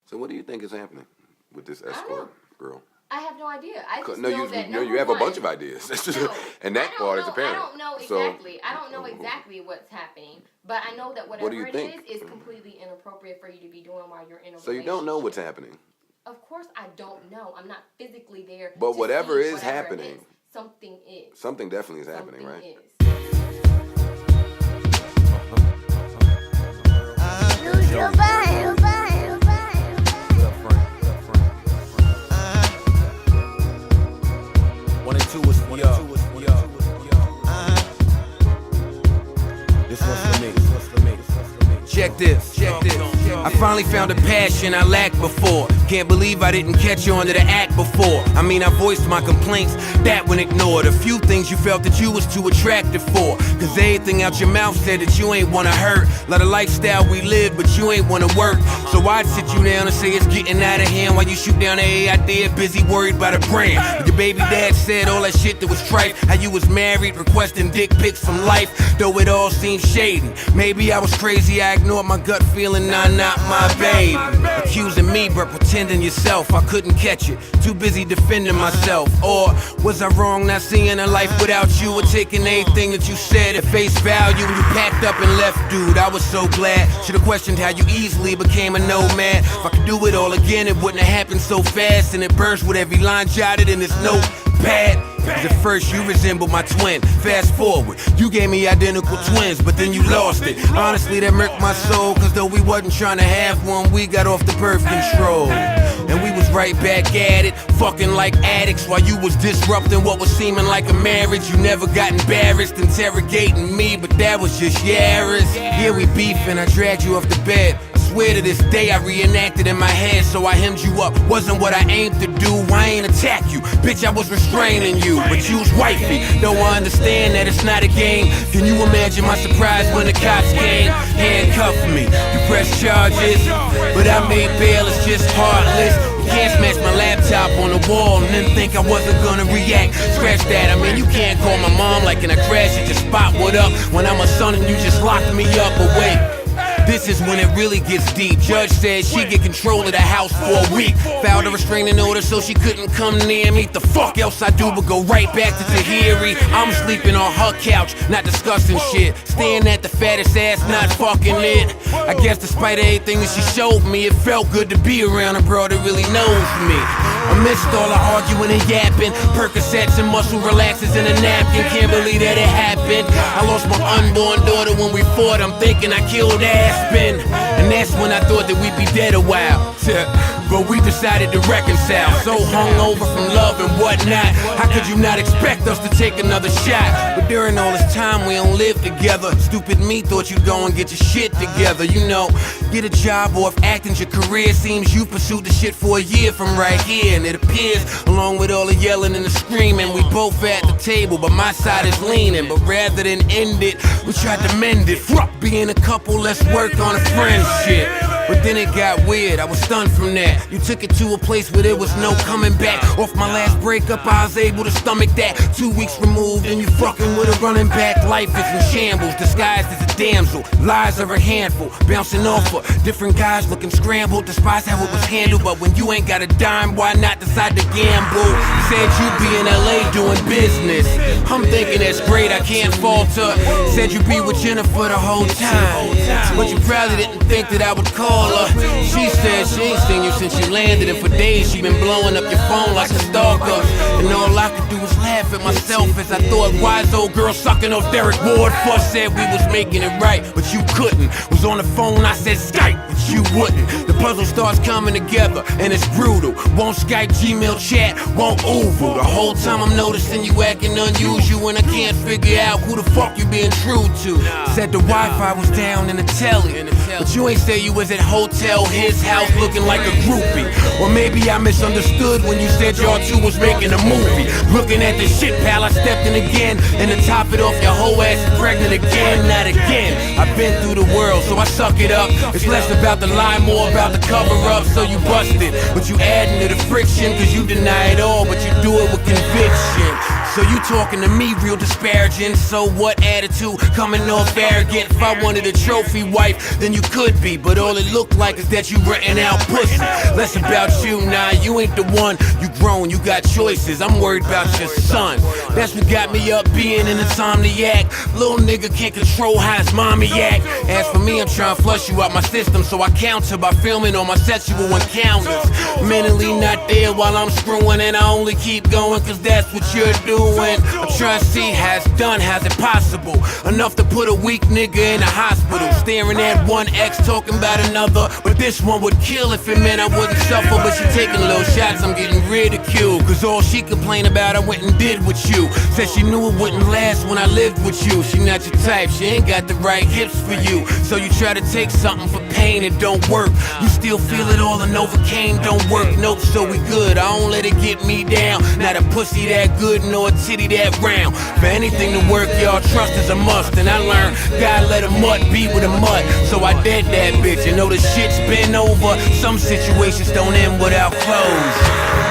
So what do you think is happening with this escort girl? I have no idea. I just no, know that you have a bunch of ideas, and that part is apparent. I don't know exactly. I don't know exactly what's happening, but I know that whatever it is completely inappropriate for you to be doing while you're in a relationship. So you don't know what's happening. Of course, I don't know. I'm not physically there. But whatever is happening, something is. Something definitely is happening, right? Is. Check this. I finally found a passion I lacked before. Can't believe I didn't catch on to the act before. I mean, I voiced my complaints, that one ignored. A few things you felt that you was too attractive for. Cause everything out your mouth said that you ain't wanna hurt. Lot of lifestyle we live, but you ain't wanna work. So I'd sit you down and say it's getting out of hand while you shoot down a idea, busy worried about a brand. But your baby dad said all that shit that was trife. How you was married, requesting dick pics from life. Though it all seemed shady. Maybe I was crazy, I ignored my gut feeling, nah, not my baby. Accusing me, but pretending yourself. I couldn't catch it, too busy defending myself. Or was I wrong not seeing a life without you, or taking anything that you said at face value? You packed up and left, dude, I was so glad. Should've questioned how you easily became a nomad. If I could do it all again, it wouldn't have happened so fast. And it burst with every line jotted in this notepad. Cause at first you resembled my twin. Fast forward, you gave me identical twins, but then you lost it. Honestly, that murked my soul. Cause though we wasn't trying to have one, we got off the birth control. And we was right back at it, fucking like addicts. While you was disrupting what was seeming like a marriage. You never got embarrassed interrogating me, but that was just Yaris. Yeah, we beefing, I dragged you off the bed. Swear to this day I reenacted in my head, so I hemmed you up. Wasn't what I aimed to do, I ain't attack you. Bitch, I was restraining you, but you was wifey. Though I understand that it's not a game. Can you imagine my surprise when the cops came? Handcuffed me, you press charges, but I made bail, it's just heartless. You can't smash my laptop on the wall and then think I wasn't gonna react. Scratch that, I mean you can't call my mom like in a crash and just spot what up when I'm a son and you just locked me up away. This is when it really gets deep. Judge said she get control of the house for a week. Filed a restraining order so she couldn't come near me. The fuck else I do but go right back to Tahiri. I'm sleeping on her couch, not discussing shit. Staring at the fattest ass, not fucking it. I guess despite everything that she showed me, it felt good to be around a bro that really knows me. Amidst all the arguing and yapping, Percocets and muscle relaxers in a napkin. Can't believe that it happened. I lost my unborn daughter when we fought. I'm thinking I killed Aspen, and that's when I thought that we'd be dead a while. But we decided to reconcile. So hungover from love and whatnot. How could you not expect us to take another shot? But during all this time we don't live together. Stupid me thought you'd go and get your shit together. You know, get a job, or if acting's your career, seems you pursued the shit for a year from right here. And it appears, along with all the yelling and the screaming, we both at the table, but my side is leaning. But rather than end it, we tried to mend it. Fuck being a couple, let's work on a friendship. But then it got weird, I was stunned from that. You took it to a place where there was no coming back. Off my last breakup, I was able to stomach that. 2 weeks removed, and you fucking with a running back. Life is in shambles, disguised as a damsel. Lies are a handful, bouncing off of different guys looking scrambled. Despise how it was handled, but when you ain't got a dime, why not decide to gamble? Said you'd be in LA doing business. I'm thinking that's great, I can't falter. Said you'd be with Jennifer the whole time, but you probably didn't think that I would call her. She said she ain't seen you since you landed, and for days she been blowing up your phone like a stalker. And all I could do was laugh at myself as I thought wise old girl sucking off Derek Ward. Fuss said we was making it right, but you couldn't. Was on the phone, I said Skype, but you wouldn't. The puzzle starts coming together, and it's brutal. Won't Skype, Gmail chat, won't oval. The whole time I'm noticing you acting unusual, and I can't figure out who the fuck you being true to. Said the Wi-Fi was down in the telly, but you ain't say you was at hotel, his house, looking like a groupie. Or maybe I misunderstood when you said y'all two was making a movie. Looking at the shit pal, I stepped in again, and to top it off, your whole ass is pregnant again. Not again, I've been through the world, so I suck it up. It's less about the lie, more about the cover up. So you busted, but you adding to the friction, cause you deny it all, but you do it with conviction. So you talking to me real disparaging. So what attitude coming off arrogant? If I wanted a trophy wife, then you could be. But all it looked like is that you renting out pussy. Less about you, nah, you ain't the one. You grown, you got choices. I'm worried about your son. That's what got me up being in the time to yak. Little nigga can't control how his mommy act. As for me, I'm trying to flush you out my system, so I counter by filming all my sexual encounters. Mentally not there while I'm screwing, and I only keep going cause that's what you're doing. I'm trying to see how it's done, how's it possible? Enough to put a weak nigga in the hospital. Staring at one ex talking about another, but this one would kill if it meant I wouldn't suffer. But she taking little shots, I'm getting ridiculed, cause all she complained about I went and did with you. Said she knew it wouldn't last when I lived with you. She not your type, she ain't got the right hips for you. So you try to take something for pain, it don't work. You still feel it all and Novocaine don't work. Nope, so we good, I don't let it get me down. Not a pussy that good, nor a titty that round. For anything to work, y'all, trust is a must. And I learned, gotta let a mutt be with a mutt. So I dead that bitch, and know the shit's been over. Some situations don't end without close.